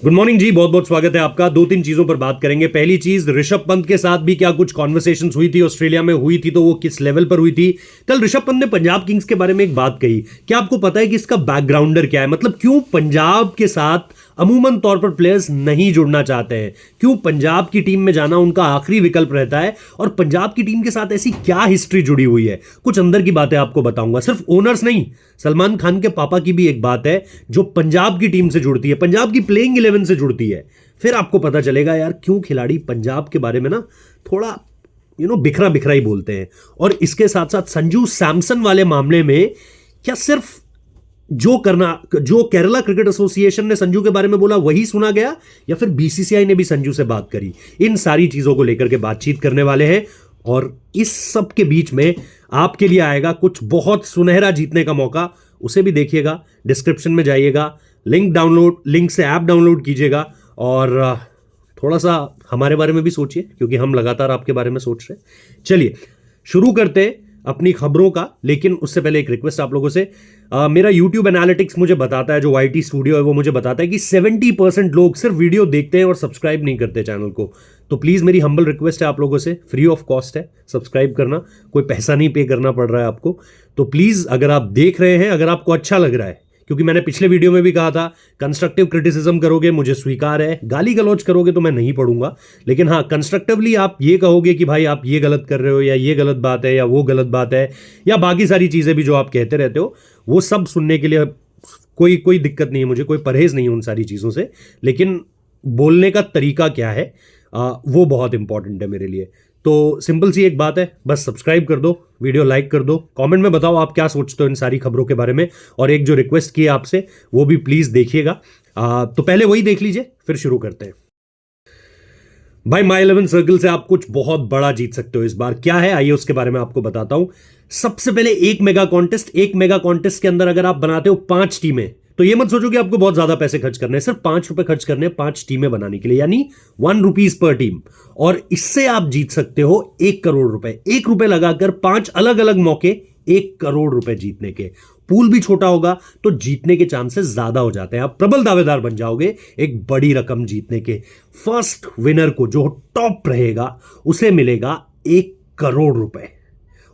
Good morning जी, बहुत बहुत स्वागत है आपका। दो तीन चीजों पर बात करेंगे। पहली चीज, ऋषभ पंत के साथ भी क्या कुछ कॉन्वर्सेशंस हुई थी, ऑस्ट्रेलिया में हुई थी तो वो किस लेवल पर हुई थी। कल ऋषभ पंत ने पंजाब किंग्स के बारे में एक बात कही। क्या आपको पता है कि इसका बैकग्राउंडर क्या है? मतलब क्यों पंजाब के साथ अमूमन तौर पर प्लेयर्स नहीं जुड़ना चाहते हैं, क्यों पंजाब की टीम में जाना उनका आखिरी विकल्प रहता है, और पंजाब की टीम के साथ ऐसी क्या हिस्ट्री जुड़ी हुई है। कुछ अंदर की बातें आपको बताऊंगा। सिर्फ ओनर्स नहीं, सलमान खान के पापा की भी एक बात है जो पंजाब की टीम से जुड़ती है, पंजाब की प्लेइंग 11 से जुड़ती है। फिर आपको पता चलेगा यार क्यों खिलाड़ी पंजाब के बारे में ना थोड़ा बिखरा बिखरा ही बोलते हैं। और इसके साथ साथ संजू सैमसन वाले मामले में क्या सिर्फ जो केरला क्रिकेट एसोसिएशन ने संजू के बारे में बोला वही सुना गया, या फिर बीसीसीआई ने भी संजू से बात करी? इन सारी चीजों को लेकर के बातचीत करने वाले हैं। और इस सब के बीच में आपके लिए आएगा कुछ बहुत सुनहरा जीतने का मौका, उसे भी देखिएगा। डिस्क्रिप्शन में जाइएगा, लिंक से ऐप डाउनलोड कीजिएगा और थोड़ा सा हमारे बारे में भी सोचिए, क्योंकि हम लगातार आपके बारे में सोच रहे हैं। चलिए शुरू करते हैं अपनी खबरों का। लेकिन उससे पहले एक रिक्वेस्ट आप लोगों से, मेरा YouTube एनालिटिक्स मुझे बताता है, जो YT स्टूडियो है वो मुझे बताता है कि 70% लोग सिर्फ वीडियो देखते हैं और सब्सक्राइब नहीं करते चैनल को। तो प्लीज़ मेरी हम्बल रिक्वेस्ट है आप लोगों से, फ्री ऑफ कॉस्ट है सब्सक्राइब करना, कोई पैसा नहीं पे करना पड़ रहा है आपको। तो प्लीज़ अगर आप देख रहे हैं, अगर आपको अच्छा लग रहा है, क्योंकि मैंने पिछले वीडियो में भी कहा था कंस्ट्रक्टिव क्रिटिसिज्म करोगे मुझे स्वीकार है, गाली गलौज करोगे तो मैं नहीं पढ़ूंगा। लेकिन हाँ, कंस्ट्रक्टिवली आप ये कहोगे कि भाई आप ये गलत कर रहे हो, या ये गलत बात है, या वो गलत बात है, या बाकी सारी चीज़ें भी जो आप कहते रहते हो, वो सब सुनने के लिए कोई दिक्कत नहीं है मुझे, कोई परहेज नहीं है उन सारी चीज़ों से। लेकिन बोलने का तरीका क्या है वो बहुत इंपॉर्टेंट है मेरे लिए। तो सिंपल सी एक बात है, बस सब्सक्राइब कर दो, वीडियो लाइक कर दो, कमेंट में बताओ आप क्या सोचते हो इन सारी खबरों के बारे में, और एक जो रिक्वेस्ट की है आपसे वो भी प्लीज देखिएगा। तो पहले वही देख लीजिए, फिर शुरू करते हैं। भाई माई 11 सर्कल से आप कुछ बहुत बड़ा जीत सकते हो इस बार। क्या है आइए उसके बारे में आपको बताता हूं। सबसे पहले एक मेगा कॉन्टेस्ट के अंदर अगर आप बनाते हो 5 टीमें, तो ये मत सोचो कि आपको बहुत ज्यादा पैसे खर्च करने हैं, सिर्फ 5 रुपए खर्च करने हैं 5 टीमें बनाने के लिए, यानी 1 रुपीज पर टीम। और इससे आप जीत सकते हो 1 करोड़ रुपए। 1 रुपए लगाकर 5 अलग अलग मौके, 1 करोड़ रुपए जीतने के। पूल भी छोटा होगा तो जीतने के चांसेस ज्यादा हो जाते हैं, आप प्रबल दावेदार बन जाओगे एक बड़ी रकम जीतने के। फर्स्ट विनर को, जो टॉप रहेगा, उसे मिलेगा 1 करोड़ रुपए।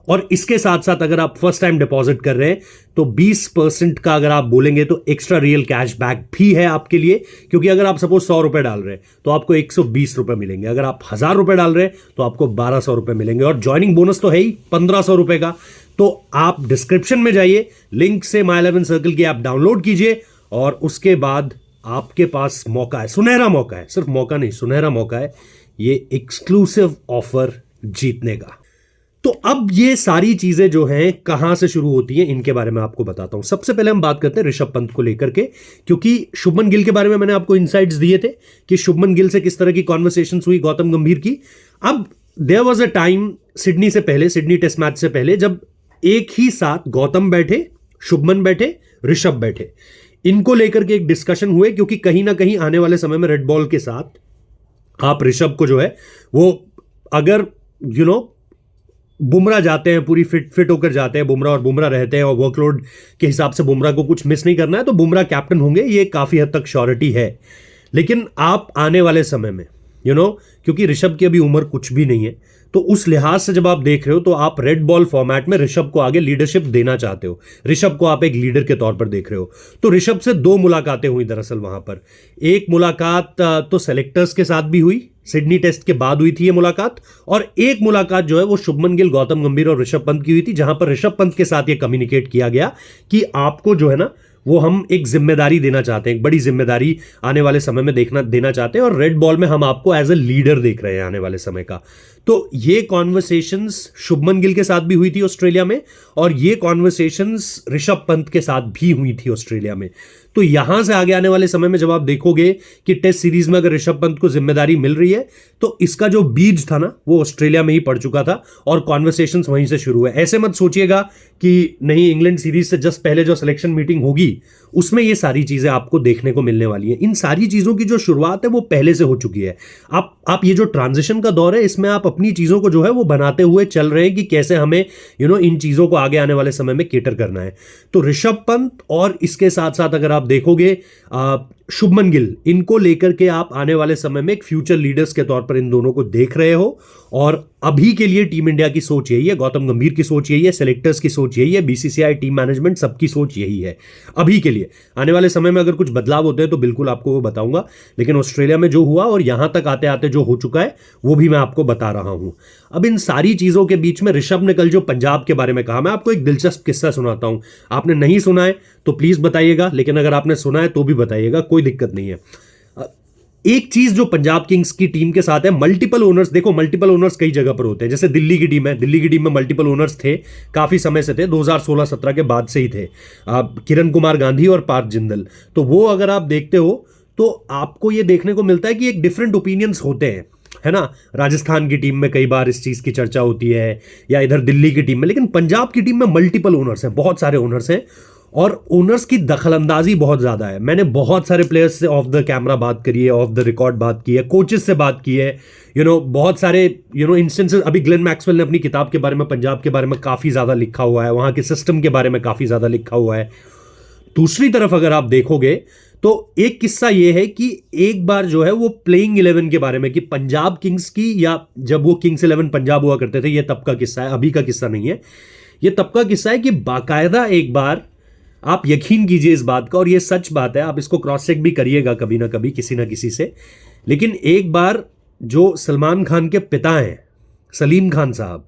और इसके साथ साथ अगर आप फर्स्ट टाइम डिपॉजिट कर रहे हैं तो 20% का अगर आप बोलेंगे तो एक्स्ट्रा रियल कैश बैक भी है आपके लिए, क्योंकि अगर आप सपोज 100 रुपए डाल रहे हैं तो आपको 120 रुपए मिलेंगे, अगर आप 1000 रुपए डाल रहे हैं तो आपको 1200 रुपए मिलेंगे, और ज्वाइनिंग बोनस तो है ही 1500 रुपए का। तो आप डिस्क्रिप्शन में जाइए, लिंक से माई 11 सर्कल की ऐप डाउनलोड कीजिए, और उसके बाद आपके पास मौका है, सुनहरा मौका है, सिर्फ मौका नहीं सुनहरा मौका है, ये एक्सक्लूसिव ऑफर जीतने का। तो अब ये सारी चीजें जो हैं कहां से शुरू होती हैं इनके बारे में आपको बताता हूं। सबसे पहले हम बात करते हैं ऋषभ पंत को लेकर के, क्योंकि शुभमन गिल के बारे में मैंने आपको इनसाइट्स दिए थे कि शुभमन गिल से किस तरह की कॉन्वर्सेशंस हुई गौतम गंभीर की। अब there was a time Sydney test match से पहले, जब एक ही साथ गौतम बैठे, शुभमन बैठे, ऋषभ बैठे, इनको लेकर के एक डिस्कशन हुए, क्योंकि कहीं ना कहीं आने वाले समय में रेड बॉल के साथ आप ऋषभ को जो है वो, अगर बुमराह जाते हैं, पूरी फिट होकर जाते हैं बुमराह, और बुमराह रहते हैं और वर्कलोड के हिसाब से बुमराह को कुछ मिस नहीं करना है, तो बुमराह कैप्टन होंगे, ये काफी हद तक श्योरिटी है। लेकिन आप आने वाले समय में क्योंकि ऋषभ की अभी उम्र कुछ भी नहीं है, तो उस लिहाज से जब आप देख रहे हो तो आप रेड बॉल फॉर्मेट में ऋषभ को आगे लीडरशिप देना चाहते हो, ऋषभ को आप एक लीडर के तौर पर देख रहे हो। तो ऋषभ से 2 मुलाकातें हुई दरअसल वहां पर। एक मुलाकात तो सेलेक्टर्स के साथ भी हुई, सिडनी टेस्ट के बाद हुई थी ये मुलाकात, और एक मुलाकात जो है वो शुभमन गिल, गौतम गंभीर और ऋषभ पंत की हुई थी, जहां पर ऋषभ पंत के साथ ये कम्युनिकेट किया गया कि आपको जो है ना वो हम एक जिम्मेदारी देना चाहते हैं, एक बड़ी जिम्मेदारी आने वाले समय में देना चाहते हैं, और रेड बॉल में हम आपको एज ए लीडर देख रहे हैं आने वाले समय का। तो ये कॉन्वर्सेशंस शुभमन गिल के साथ भी हुई थी ऑस्ट्रेलिया में, और ये कॉन्वर्सेशंस ऋषभ पंत के साथ भी हुई थी ऑस्ट्रेलिया में। तो यहां से आगे आने वाले समय में जब आप देखोगे कि टेस्ट सीरीज में अगर ऋषभ पंत को जिम्मेदारी मिल रही है, तो इसका जो बीज था ना वो ऑस्ट्रेलिया में ही पड़ चुका था, और कॉन्वर्सेशंस वहीं से शुरू है। ऐसे मत सोचिएगा कि नहीं, इंग्लैंड सीरीज से जस्ट पहले जो सिलेक्शन मीटिंग होगी उसमें ये सारी चीजें आपको देखने को मिलने वाली है। इन सारी चीजों की जो शुरुआत है वो पहले से हो चुकी है। आप ये जो ट्रांजिशन का दौर है, इसमें आप अपनी चीजों को जो है वो बनाते हुए चल रहे हैं कि कैसे हमें इन चीजों को आगे आने वाले समय में केटर करना है। तो ऋषभ पंत, और इसके साथ साथ अगर आप देखोगे शुभमन गिल, इनको लेकर के आप आने वाले समय में एक फ्यूचर लीडर्स के तौर पर इन दोनों को देख रहे हो, और अभी के लिए टीम इंडिया की सोच यही है, गौतम गंभीर की सोच यही है, सेलेक्टर्स की सोच यही है, बीसीसीआई टीम मैनेजमेंट सबकी सोच यही है अभी के लिए। आने वाले समय में अगर कुछ बदलाव होते हैं तो बिल्कुल आपको वो बताऊंगा, लेकिन ऑस्ट्रेलिया में जो हुआ और यहां तक आते आते जो हो चुका है वो भी मैं आपको बता रहा हूं। अब इन सारी चीजों के बीच में ऋषभ ने कल जो पंजाब के बारे में कहा, मैं आपको एक दिलचस्प किस्सा सुनाता हूं। आपने नहीं सुना है तो प्लीज बताइएगा, लेकिन अगर आपने सुना है तो भी बताइएगा, कोई दिक्कत नहीं है। एक चीज जो पंजाब किंग्स की टीम के साथ है, मल्टीपल ओनर्स। देखो मल्टीपल ओनर्स कई जगह पर होते हैं, जैसे दिल्ली की टीम है, दिल्ली की टीम में मल्टीपल ओनर्स थे, काफी समय से थे, 2016-17 के बाद से ही थे, किरण कुमार गांधी और पार्थ जिंदल। तो वो अगर आप देखते हो तो आपको ये देखने को मिलता है कि एक डिफरेंट ओपिनियंस होते हैं, है ना। राजस्थान की टीम में कई बार इस चीज की चर्चा होती है, या इधर दिल्ली की टीम में, लेकिन पंजाब की टीम में मल्टीपल ओनर्स हैं, बहुत सारे ओनर्स हैं, और ओनर्स की दखलंदाजी बहुत ज्यादा है। मैंने बहुत सारे प्लेयर्स से ऑफ द कैमरा बात करी है, ऑफ द रिकॉर्ड बात की है, कोचेस से बात की है, बहुत सारे इंस्टेंसेस। अभी ग्लेन मैक्सवेल ने अपनी किताब के बारे में पंजाब के बारे में काफी ज्यादा लिखा हुआ है, वहां के सिस्टम के बारे में काफी ज्यादा लिखा हुआ है। दूसरी तरफ अगर आप देखोगे तो एक किस्सा यह है कि एक बार जो है वो प्लेइंग 11 के बारे में, कि पंजाब किंग्स की, या जब वो किंग्स 11 पंजाब हुआ करते थे, ये तब का किस्सा है, अभी का किस्सा नहीं है, ये तब का किस्सा है कि बाकायदा एक बार, आप यकीन कीजिए इस बात का, और ये सच बात है, आप इसको क्रॉस चेक भी करिएगा कभी ना कभी किसी ना किसी से, लेकिन एक बार जो सलमान खान के पिता हैं, सलीम खान साहब,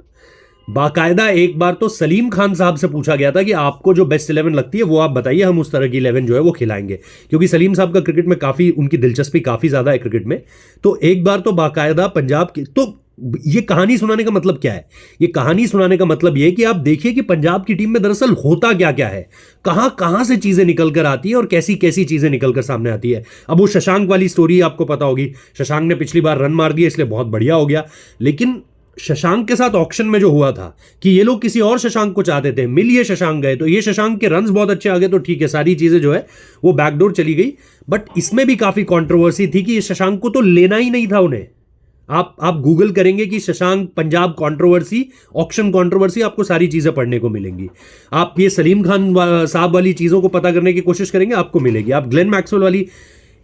बाकायदा एक बार तो सलीम खान साहब से पूछा गया था कि आपको जो बेस्ट 11 लगती है वो आप बताइए, हम उस तरह की 11 जो है वो खिलाएंगे, क्योंकि सलीम साहब का क्रिकेट में काफी, उनकी दिलचस्पी काफी ज्यादा है क्रिकेट में। तो एक बार तो बाकायदा पंजाब की, तो ये कहानी सुनाने का मतलब क्या है, ये कहानी सुनाने का मतलब ये है कि आप देखिए कि पंजाब की टीम में दरअसल होता क्या क्या है, कहां कहां से चीजें निकल कर आती है और कैसी कैसी चीजें निकल कर सामने आती है। अब वो शशांक वाली स्टोरी आपको पता होगी, शशांक ने पिछली बार रन मार दिया इसलिए बहुत बढ़िया हो गया, लेकिन शशांक के साथ ऑक्शन में जो हुआ था कि ये लोग किसी और शशांक को चाहते थे, मिल ये शशांक गए, तो ये शशांक के रन्स बहुत अच्छे आ गए, तो ठीक है, सारी चीजें जो है वो बैकडोर चली गई। बट इसमें भी काफी कंट्रोवर्सी थी कि ये शशांक को तो लेना ही नहीं था उन्हें। आप गूगल करेंगे कि Shashank Punjab controversy, auction controversy, आपको सारी चीजें पढ़ने को मिलेंगी। आप ये सलीम खान साहब वाली चीजों को पता करने की कोशिश करेंगे, आपको मिलेगी। आप ग्लेन मैक्सवेल वाली,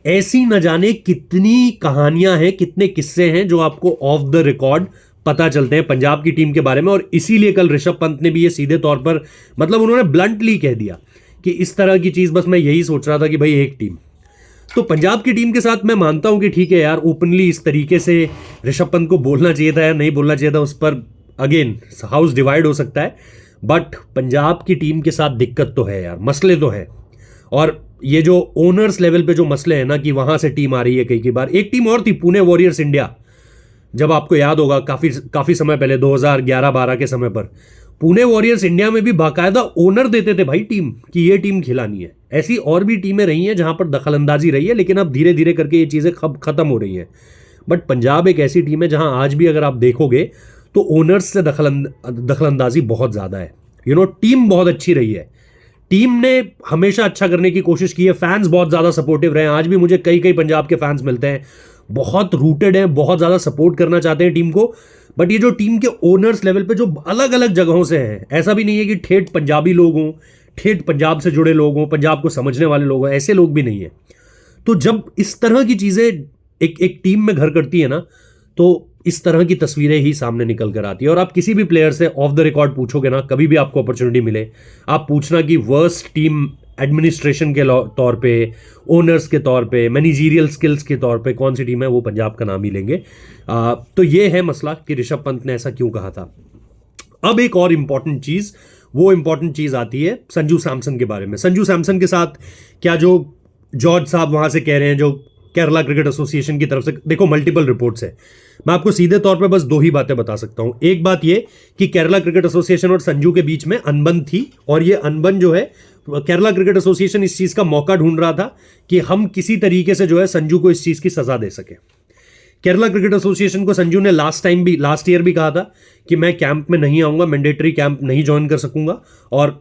ऐसी न जाने कितनी कहानियां हैं, कितने किस्से हैं जो आपको ऑफ द रिकॉर्ड पता चलते हैं पंजाब की टीम के बारे में। और इसीलिए कल ऋषभ पंत ने भी ये सीधे तौर पर, मतलब उन्होंने ब्लंटली कह दिया कि इस तरह की चीज, बस मैं यही सोच रहा था कि भाई एक टीम। तो पंजाब की टीम के साथ मैं मानता हूं कि ठीक है यार, ओपनली इस तरीके से ऋषभ पंत को बोलना चाहिए था या नहीं बोलना चाहिए था, उस पर अगेन हाउस डिवाइड हो सकता है, बट पंजाब की टीम के साथ दिक्कत तो है यार, मसले तो है। और ये जो ओनर्स लेवल पे जो मसले हैं ना, कि वहां से टीम आ रही है कई बार। एक टीम और थी, पुणे वॉरियर्स इंडिया, जब आपको याद होगा काफी समय पहले 2011-12 के समय पर पुणे वॉरियर्स इंडिया में भी बाकायदा ओनर देते थे भाई टीम, कि ये टीम खिलानी है। ऐसी और भी टीमें रही हैं जहां पर दखलंदाजी रही है, लेकिन अब धीरे धीरे करके ये चीजें खत्म हो रही हैं। बट पंजाब एक ऐसी टीम है जहां आज भी अगर आप देखोगे तो ओनर्स से दखलंदाजी बहुत ज्यादा है। टीम बहुत अच्छी रही है, टीम ने हमेशा अच्छा करने की कोशिश की है, फैंस बहुत ज्यादा सपोर्टिव रहे हैं। आज भी मुझे कई पंजाब के फैंस मिलते हैं, बहुत रूटेड हैं, बहुत ज्यादा सपोर्ट करना चाहते हैं टीम को। बट ये जो टीम के ओनर्स लेवल पे जो अलग अलग जगहों से हैं, ऐसा भी नहीं है कि ठेठ पंजाबी लोग हों, ठेठ पंजाब से जुड़े लोग हों, पंजाब को समझने वाले लोग हों, ऐसे लोग भी नहीं है। तो जब इस तरह की चीजें एक टीम में घर करती है ना, तो इस तरह की तस्वीरें ही सामने निकल कर आती है। और आप किसी भी प्लेयर से ऑफ द रिकॉर्ड पूछोगे ना, कभी भी आपको अपॉर्चुनिटी मिले, आप पूछना कि वर्स्ट टीम एडमिनिस्ट्रेशन के तौर पे, ओनर्स के तौर पे, मैनेजरियल स्किल्स के तौर पे कौन सी टीम है, वो पंजाब का नाम ही लेंगे। तो ये है मसला कि ऋषभ पंत ने ऐसा क्यों कहा था। अब एक और इंपॉर्टेंट चीज, वो इंपॉर्टेंट चीज आती है संजू सैमसन के बारे में। संजू सैमसन के साथ क्या जो जॉर्ज साहब वहां से कह रहे हैं, जो केरला क्रिकेट एसोसिएशन की तरफ से, देखो मल्टीपल रिपोर्ट्स है, मैं आपको सीधे तौर पे बस दो ही बातें बता सकता हूं। एक बात ये कि केरला क्रिकेट एसोसिएशन और संजू के बीच में अनबन थी, और ये अनबन जो है, केरला क्रिकेट एसोसिएशन इस चीज का मौका ढूंढ रहा था कि हम किसी तरीके से जो है संजू को इस चीज की सजा दे सके। केरला क्रिकेट एसोसिएशन को संजू ने लास्ट ईयर भी कहा था कि मैं कैंप में नहीं आऊंगा, मैंडेटरी कैंप नहीं ज्वाइन कर सकूंगा, और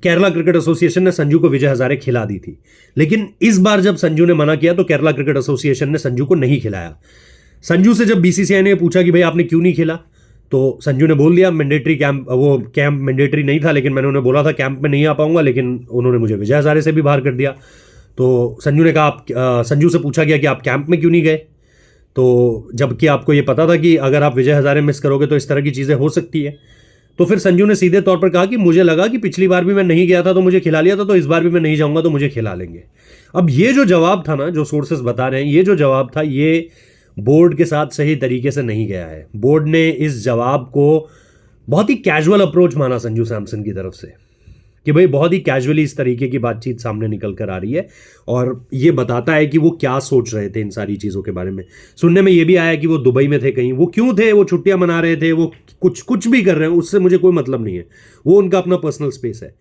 केरला क्रिकेट एसोसिएशन ने संजू को विजय हजारे खिला दी थी। लेकिन इस बार जब संजू ने मना किया तो केरला क्रिकेट एसोसिएशन ने संजू को नहीं खिलाया। संजू से जब बीसीसीआई ने पूछा कि भाई आपने क्यों नहीं खेला, तो संजू ने बोल दिया मैंडेटरी कैंप, वो कैंप मैंडेटरी नहीं था, लेकिन मैंने उन्हें बोला था कैंप में नहीं आ पाऊंगा, लेकिन उन्होंने मुझे विजय हजारे से भी बाहर कर दिया। तो संजू ने कहा संजू से पूछा गया कि आप कैंप में क्यों नहीं गए, तो जबकि आपको ये पता था कि अगर आप विजय हजारे मिस करोगे तो इस तरह की चीज़ें हो सकती है। तो फिर संजू ने सीधे तौर पर कहा कि मुझे लगा कि पिछली बार भी मैं नहीं गया था तो मुझे खिला लिया था, तो इस बार भी मैं नहीं जाऊंगा तो मुझे खिला लेंगे। अब ये जो जवाब था ना, जो सोर्सेस बता रहे हैं, ये जो जवाब था ये बोर्ड के साथ सही तरीके से नहीं गया है। बोर्ड ने इस जवाब को बहुत ही कैजुअल अप्रोच माना संजू सैमसन की तरफ से, कि भाई बहुत ही कैजुअली इस तरीके की बातचीत सामने निकल कर आ रही है, और ये बताता है कि वो क्या सोच रहे थे इन सारी चीज़ों के बारे में। सुनने में ये भी आया कि वो दुबई में थे कहीं, वो क्यों थे, वो छुट्टियां मना रहे थे, वो कुछ भी कर रहे हैं, उससे मुझे कोई मतलब नहीं है, वो उनका अपना पर्सनल स्पेस है।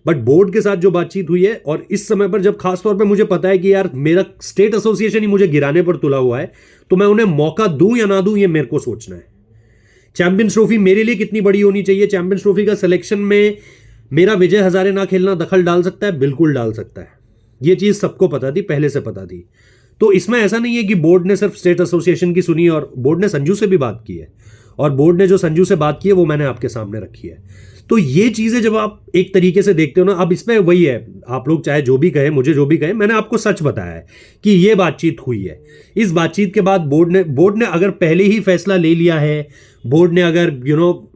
बट बोर्ड के साथ जो बातचीत हुई है, और इस समय पर जब खासतौर पर मुझे पता है कि यार मेरा स्टेट एसोसिएशन ही मुझे गिराने पर तुला हुआ है, तो मैं उन्हें मौका दूं या ना दूं ये मेरे को सोचना है। चैंपियंस ट्रॉफी मेरे लिए कितनी बड़ी होनी चाहिए, चैंपियंस ट्रॉफी का सिलेक्शन में मेरा विजय हजारे ना खेलना दखल डाल सकता है, बिल्कुल डाल सकता है। ये चीज सबको पता थी, पहले से पता थी। तो इसमें ऐसा नहीं है कि बोर्ड ने सिर्फ स्टेट एसोसिएशन की सुनी, और बोर्ड ने संजू से भी बात की है, और बोर्ड ने जो संजू से बात की है वो मैंने आपके सामने रखी है। तो ये चीजें जब आप एक तरीके से देखते हो ना, अब इसमें वही है, आप लोग चाहे जो भी कहे, मुझे जो भी कहे, मैंने आपको सच बताया है कि ये बातचीत हुई है। इस बातचीत के बाद बोर्ड ने अगर पहले ही फैसला ले लिया है, बोर्ड ने अगर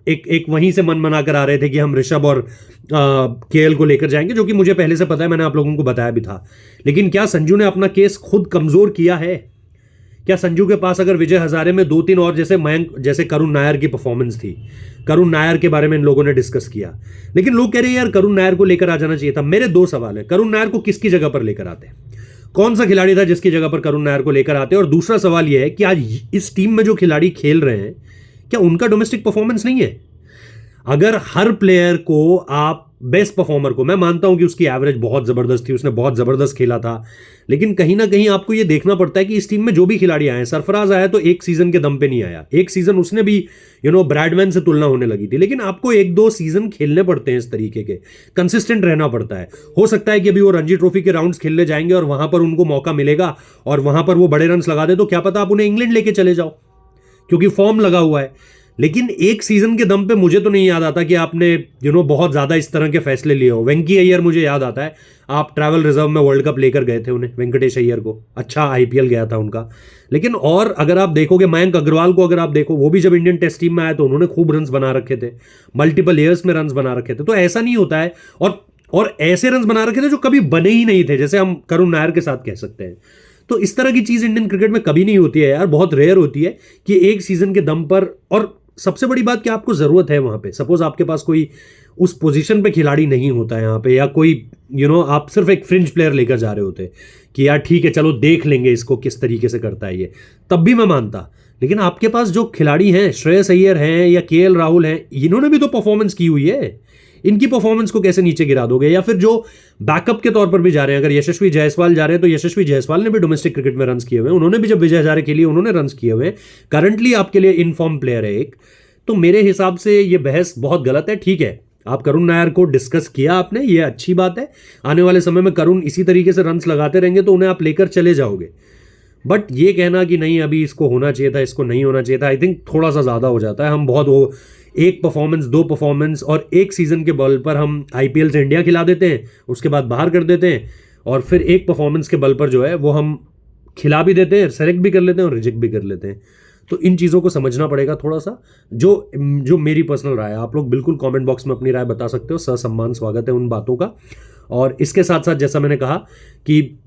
एक वहीं से मन मना कर आ रहे थे कि हम ऋषभ और केएल को लेकर जाएंगे, जो कि मुझे पहले से पता है, मैंने आप लोगों को बताया भी था। लेकिन क्या संजू ने अपना केस खुद कमजोर किया है? क्या संजू के पास अगर विजय हजारे में 2-3 और जैसे करुण नायर की परफॉर्मेंस थी, करुण नायर के बारे में इन लोगों ने डिस्कस किया, लेकिन लोग कह रहे हैं यार करुण नायर को लेकर आ जाना चाहिए था। मेरे 2 सवाल है, करुण नायर को किसकी जगह पर लेकर आते? कौन सा खिलाड़ी था जिसकी जगह पर करुण नायर को लेकर आते? और दूसरा सवाल यह है कि आज इस टीम में जो खिलाड़ी खेल रहे हैं, क्या उनका डोमेस्टिक परफॉर्मेंस नहीं है? अगर हर प्लेयर को आप बेस्ट परफॉर्मर को, मैं मानता हूं कि उसकी एवरेज बहुत जबरदस्त थी, उसने बहुत जबरदस्त खेला था, लेकिन कहीं ना कहीं आपको यह देखना पड़ता है कि इस टीम में जो भी खिलाड़ी आए, सरफराज आया तो एक सीजन के दम पे नहीं आया, एक सीजन उसने भी ब्रैडमैन से तुलना होने लगी थी, लेकिन आपको 1-2 सीजन खेलने पड़ते हैं, इस तरीके के कंसिस्टेंट रहना पड़ता है। हो सकता है कि अभी वो रणजी ट्रॉफी के राउंड्स खेलने जाएंगे और वहां पर उनको मौका मिलेगा और वहां पर वो बड़े रन्स लगा दे, तो क्या पता आप उन्हें इंग्लैंड लेके चले जाओ, क्योंकि फॉर्म लगा हुआ है। लेकिन एक सीजन के दम पे मुझे तो नहीं याद आता कि आपने बहुत ज्यादा इस तरह के फैसले लिए हो। वेंकी अय्यर मुझे याद आता है, आप ट्रैवल रिजर्व में वर्ल्ड कप लेकर गए थे उन्हें, वेंकटेश अय्यर को, अच्छा आईपीएल गया था उनका। लेकिन और अगर आप देखोगे, मयंक अग्रवाल को अगर आप देखो, वो भी जब इंडियन टेस्ट टीम में आए तो उन्होंने खूब रन्स बना रखे थे, मल्टीपल ईयर्स में रन्स बना रखे थे। तो ऐसा नहीं होता है, और ऐसे रन्स बना रखे थे जो कभी बने ही नहीं थे, जैसे हम करुण नायर के साथ कह सकते हैं। तो इस तरह की चीज इंडियन क्रिकेट में कभी नहीं होती है यार, बहुत रेयर होती है कि एक सीजन के दम पर। और सबसे बड़ी बात कि आपको जरूरत है वहां पे, सपोज आपके पास कोई उस पोजीशन पे खिलाड़ी नहीं होता है यहाँ पे, या कोई आप सिर्फ एक फ्रिंज प्लेयर लेकर जा रहे होते कि यार ठीक है चलो देख लेंगे इसको किस तरीके से करता है ये, तब भी मैं मानता। लेकिन आपके पास जो खिलाड़ी हैं, श्रेयस अय्यर हैं या केएल राहुल हैं, इन्होंने भी तो परफॉर्मेंस की हुई है, इनकी परफॉर्मेंस को कैसे नीचे गिरा दोगे? या फिर जो बैकअप के तौर पर भी जा रहे हैं, अगर यशस्वी जायसवाल जा रहे हैं तो यशस्वी जायसवाल ने भी डोमेस्टिक क्रिकेट में रन्स किए हुए हैं, उन्होंने भी जब विजय हजारे खेली उन्होंने रन्स किए हुए हैं, करंटली आपके लिए इनफॉर्म प्लेयर है एक। तो मेरे हिसाब से ये बहस बहुत गलत है। ठीक है, आप करुण नायर को डिस्कस किया आपने, ये अच्छी बात है, आने वाले समय में करुण इसी तरीके से रन्स लगाते रहेंगे तो उन्हें आप लेकर चले जाओगे। बट ये कहना कि नहीं अभी इसको होना चाहिए था, इसको नहीं होना चाहिए था, आई थिंक थोड़ा सा ज्यादा हो जाता है। हम बहुत वो एक परफॉर्मेंस, 2 परफॉर्मेंस और एक सीजन के बल पर हम आईपीएल से इंडिया खिला देते हैं, उसके बाद बाहर कर देते हैं, और फिर एक परफॉर्मेंस के बल पर जो है वो हम खिला भी देते हैं, सेलेक्ट भी कर लेते हैं और रिजेक्ट भी कर लेते हैं। तो इन चीज़ों को समझना पड़ेगा थोड़ा सा। जो मेरी पर्सनल राय है, आप लोग बिल्कुल कमेंट बॉक्स में अपनी राय बता सकते हो, ससम्मान स्वागत है उन बातों का। और इसके साथ साथ जैसा मैंने कहा कि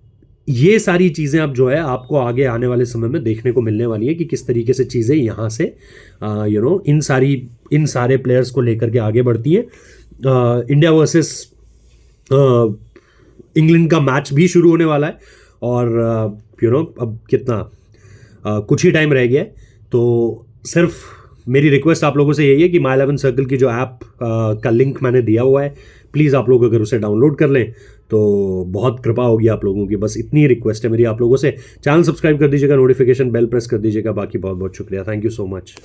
ये सारी चीज़ें अब जो है आपको आगे आने वाले समय में देखने को मिलने वाली है कि किस तरीके से चीज़ें यहाँ से इन सारे प्लेयर्स को लेकर के आगे बढ़ती है। इंडिया वर्सेस इंग्लैंड का मैच भी शुरू होने वाला है, और अब कितना कुछ ही टाइम रह गया है। तो सिर्फ मेरी रिक्वेस्ट आप लोगों से यही है कि माई 11 सर्कल की जो ऐप का लिंक मैंने दिया हुआ है, प्लीज़ आप लोग अगर उसे डाउनलोड कर लें तो बहुत कृपा होगी आप लोगों की। बस इतनी रिक्वेस्ट है मेरी आप लोगों से। चैनल सब्सक्राइब कर दीजिएगा, नोटिफिकेशन बेल प्रेस कर दीजिएगा। बाकी बहुत बहुत शुक्रिया, थैंक यू सो मच।